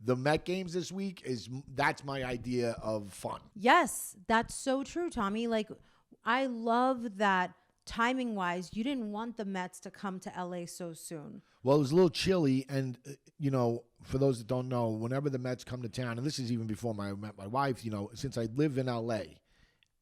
the Met games this week that's my idea of fun. Yes, that's so true, Tommy. Like, I love that timing wise, you didn't want the Mets to come to LA so soon. Well, it was a little chilly, and for those that don't know, whenever the Mets come to town, and this is even before I met my wife, since I live in LA,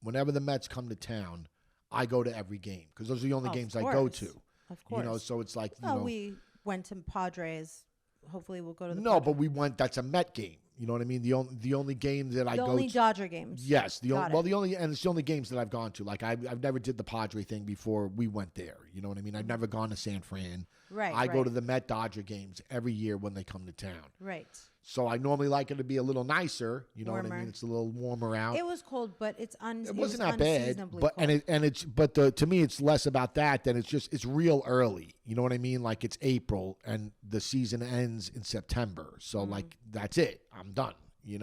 whenever the Mets come to town, I go to every game because those are the only games I go to. Of course. So it's like, we went to Padres. Hopefully we'll go to the No, but we went, that's a Met game. You know what I mean? The only game that I go to. The only Dodger games. Yes. And it's the only games that I've gone to. Like, I've never did the Padre thing before we went there. You know what I mean? I've never gone to San Fran. Right. I go to the Met Dodger games every year when they come to town. Right. So I normally like it to be a little nicer. You know warmer. what I mean? It's a little warmer out. It was cold, but it wasn't that bad. But cold. To me, it's less about that than it's real early. You know what I mean? Like, it's April and the season ends in September. So like, that's it. I'm done. Kind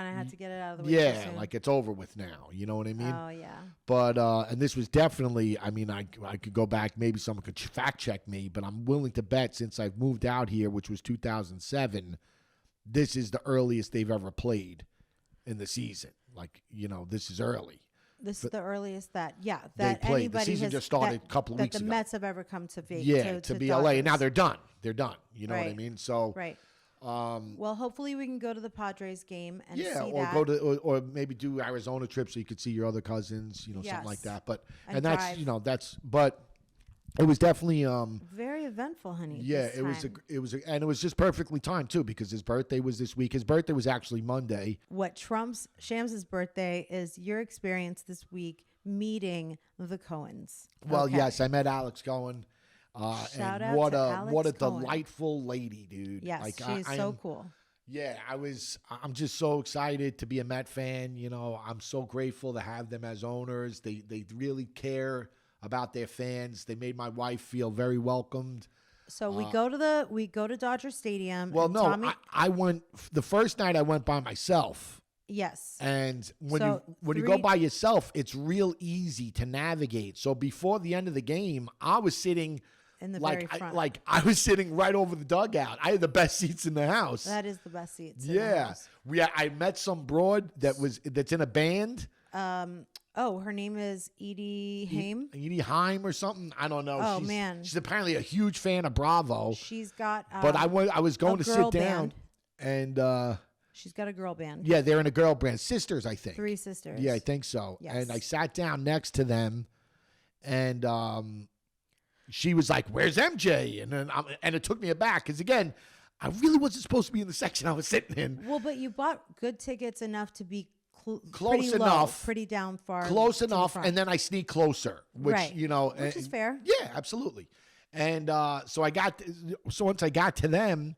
of had to get it out of the way. Yeah, like, it's over with now. You know what I mean? Oh, yeah. But, and this was definitely, I mean, I could go back, maybe someone could fact check me, but I'm willing to bet since I've moved out here, which was 2007, this is the earliest they've ever played in the season. Like, this is early. This is the earliest that they played. Anybody the season just started a couple of weeks ago. That the Mets have ever come to Feight. Yeah, to be Dodgers. LA. And now they're done. They're done. You know what I mean? So, right. Well, hopefully we can go to the Padres game and see that. Go to or maybe do Arizona trip so you could see your other cousins, something like that. But and that's but it was definitely very eventful, honey. Yeah, it was just perfectly timed too because his birthday was this week. His birthday was actually Monday. What trumps Shams' birthday is your experience this week meeting the Cohens. Well, yes, I met Alex Cohen. Shout and out what to a Alex what a Cohen. delightful lady, dude. Yes, like, she's so cool. Yeah, I'm just so excited to be a Met fan. I'm so grateful to have them as owners. They really care about their fans. They made my wife feel very welcomed. So we go to Dodger Stadium. Well, no, Tommy, I went the first night. I went by myself. Yes. And when you go by yourself, it's real easy to navigate. So before the end of the game, I was sitting in the very front. I was sitting right over the dugout. I had the best seats in the house. That is the best seats. Yeah. I met some broad that's in a band. Her name is Edie Haim. Edie Haim or something. I don't know. Oh, man. She's apparently a huge fan of Bravo. She's got but I was going to sit down band. and she's got a girl band. Yeah, they're in a girl band. Sisters, I think. 3 sisters. Yeah, I think so. Yes. And I sat down next to them and she was like, "Where's MJ?" And it took me aback because, again, I really wasn't supposed to be in the section I was sitting in. Well, but you bought good tickets enough to be close enough, pretty down far, close enough, and then I sneak closer, which which is fair. Yeah, absolutely. And so once I got to them,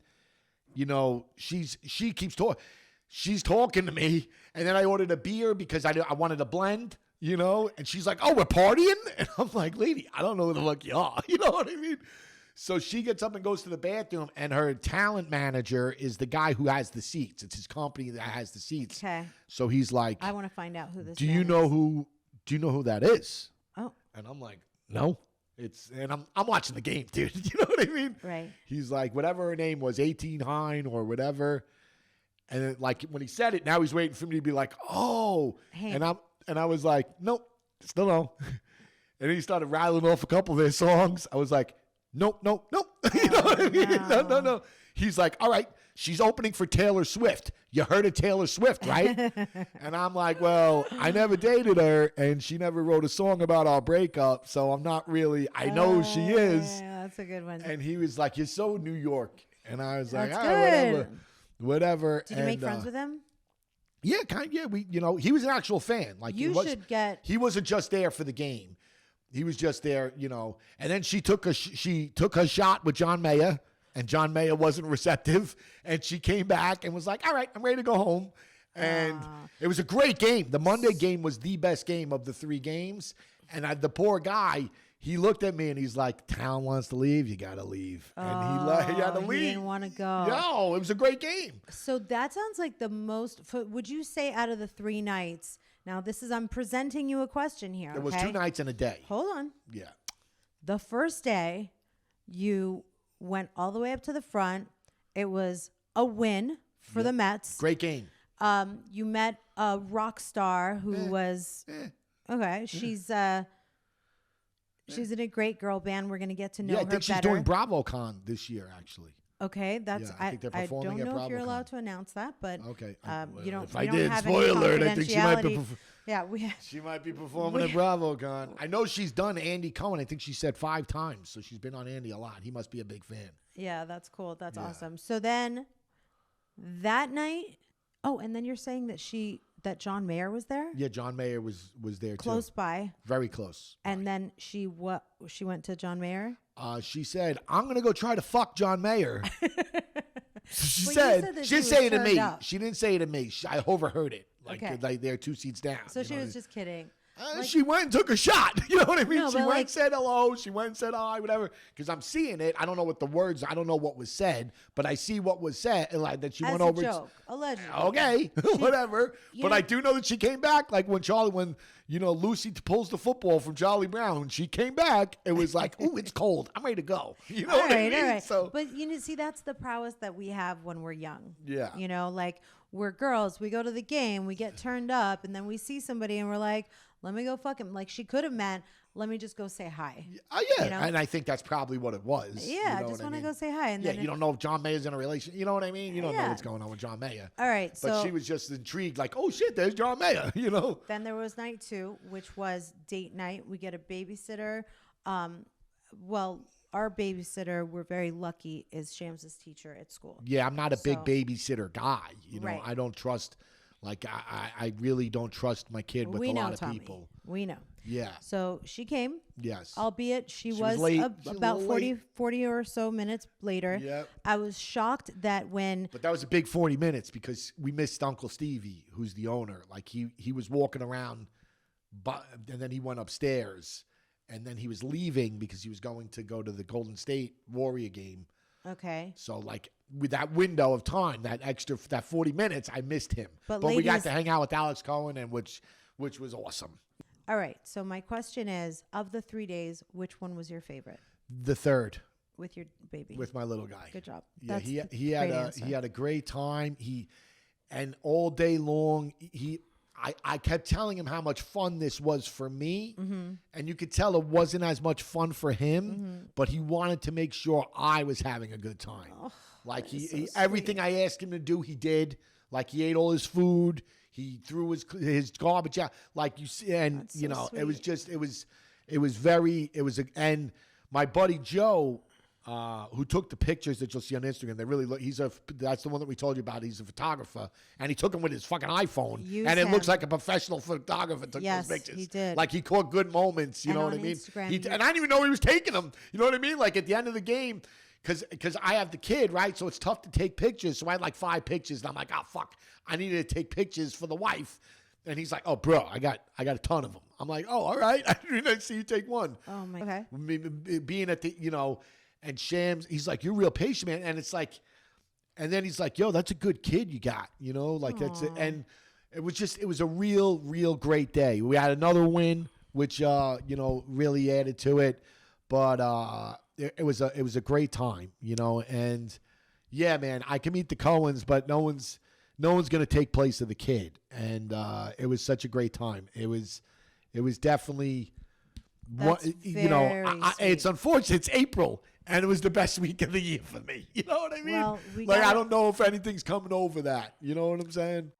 she keeps talking. She's talking to me, and then I ordered a beer because I wanted a blend. And she's like, "Oh, we're partying?" And I'm like, "Lady, I don't know who the fuck you are." You know what I mean? So she gets up and goes to the bathroom, and her talent manager is the guy who has the seats. It's his company that has the seats. Okay. So he's like, "I want to find out who this Do you know who that is?" Oh. And I'm like, "No." And I'm watching the game, dude. You know what I mean? Right. He's like, whatever her name was, 18 Hine or whatever. And then, like, when he said it, now he's waiting for me to be like, "Oh." Hey. And I was like, "Nope, still no." And then he started rattling off a couple of their songs. I was like, "Nope." You know what I mean? No. He's like, "All right, she's opening for Taylor Swift. You heard of Taylor Swift, right?" And I'm like, "Well, I never dated her, and she never wrote a song about our breakup, so I'm not really, I know who she is." Yeah, that's a good one. And he was like, "You're so New York." And I was like, that's "All right, good. whatever." Did you make friends with him? Yeah, kind of. Yeah, he was an actual fan. Like, he wasn't just there for the game. He was just there, And then she took her shot with John Mayer, and John Mayer wasn't receptive, and she came back and was like, "All right, I'm ready to go home." And it was a great game. The Monday game was the best game of the 3 games. And the poor guy, he looked at me and he's like, "Town wants to leave, you got to leave." And he had to leave. He didn't want to go. No, it was a great game. So that sounds like the most, would you say out of the 3 nights, now I'm presenting you a question here. It was 2 nights and a day. Hold on. Yeah. The first day, you went all the way up to the front. It was a win for the Mets. Great game. You met a rockstar who was okay. She's in a great girl band. We're gonna get to know her better. I think she's doing BravoCon this year, actually. Okay, that's I think they're performing don't at know if you're BravoCon. allowed to announce that, but okay. You don't. If We I don't did, have spoiler any alert, I think she might be. Yeah, She might be performing at BravoCon. I know she's done Andy Cohen. I think she said 5 times, so she's been on Andy a lot. He must be a big fan. Yeah, that's cool. That's awesome. So then that night, and then you're saying that John Mayer was there? Yeah, John Mayer was there close too. by. Very close. And then she went to John Mayer? She said, "I'm gonna go try to fuck John Mayer." She Well, said she didn't say it to me. up. She didn't say it to me. I overheard it. Okay. Like they're 2 seats down. So she was just kidding. She went and took a shot. You know what I mean? No, She went but and said hello. She went and said hi, whatever. Because I'm seeing it. I don't know what the words. I don't know what was said, but I see what was said. Like that she As went a over. joke, allegedly. Okay, whatever. But know- I do know that she came back. Like when Lucy pulls the football from Charlie Brown, she came back. It was like, ooh, it's cold. I'm ready to go. You know what I mean? All right. So, But see, that's the prowess that we have when we're young. Yeah. Like we're girls. We go to the game. We get turned up, and then we see somebody, and we're like, "Let me go fuck him." Like she could have meant, "Let me just go say hi." yeah, you know? and I think that's probably what it was. Yeah, you know I just what want to mean? go say hi. And Yeah, then you don't know if John Mayer's in a relation. You know what I mean? You don't know Yeah. what's going on with John Mayer. All right. But So she was just intrigued, like, oh shit, there's John Mayer. then there was night 2, which was date night. We get a babysitter. Our babysitter, we're very lucky, is Shams' teacher at school. Yeah, I'm not a big So- babysitter guy. Right. I don't trust. Like I really don't trust my kid with We a know, lot of Tommy. people. We know. Yeah. So she came, Yes. albeit she was was late. She was a about little 40 or so minutes later. Yep. I was shocked that when But that was a big 40 minutes because we missed Uncle Stevie, who's the owner. Like he was walking around, and then he went upstairs, and then he was leaving because he was going to go to the Golden State Warrior game. okay. So like with that window of time, that 40 minutes, I missed him. But we got ladies- to hang out with Alex Cohen, and which was awesome. All right. So my question is, of the 3 days, which one was your favorite The third with your baby? with my little guy. Good job. Yeah, That's he the had great a answer. he had a great time. And all day long I kept telling him how much fun this was for me, and you could tell it wasn't as much fun for him, but he wanted to make sure I was having a good time. Oh, like that is so everything I asked him to do, he did. Like he ate all his food, he threw his garbage out. Like you see, and That's so it was sweet. just and my buddy Joe. Who took the pictures that you'll see on Instagram? They really look. That's the one that we told you about. He's a photographer, and he took them with his fucking iPhone, Use and it looks him. like a professional photographer took Yes, those pictures. he did. Like he caught good moments. You And know what on I mean? Instagram, And I didn't even know he was taking them. You know what I mean? Like at the end of the game, because I have the kid, right? So it's tough to take pictures. So I had like 5 pictures, and I'm like, oh fuck, I needed to take pictures for the wife. And he's like, oh bro, I got a ton of them. I'm like, oh all right, I didn't see you take one. Oh my. Okay. Being at the and Shams, he's like, you're real patient, man. And it's like, and then he's like, yo, that's a good kid you got, like that's it. And it was a real great day. We had another win, which, really added to it. But it was a great time, and yeah, man, I can meet the Cohens, but no one's going to take place of the kid. And it was such a great time. It was definitely, That's very it's sweet. unfortunate. It's April, and it was the best week of the year for me. You know what I mean? Well, I don't know if anything's coming over that. You know what I'm saying?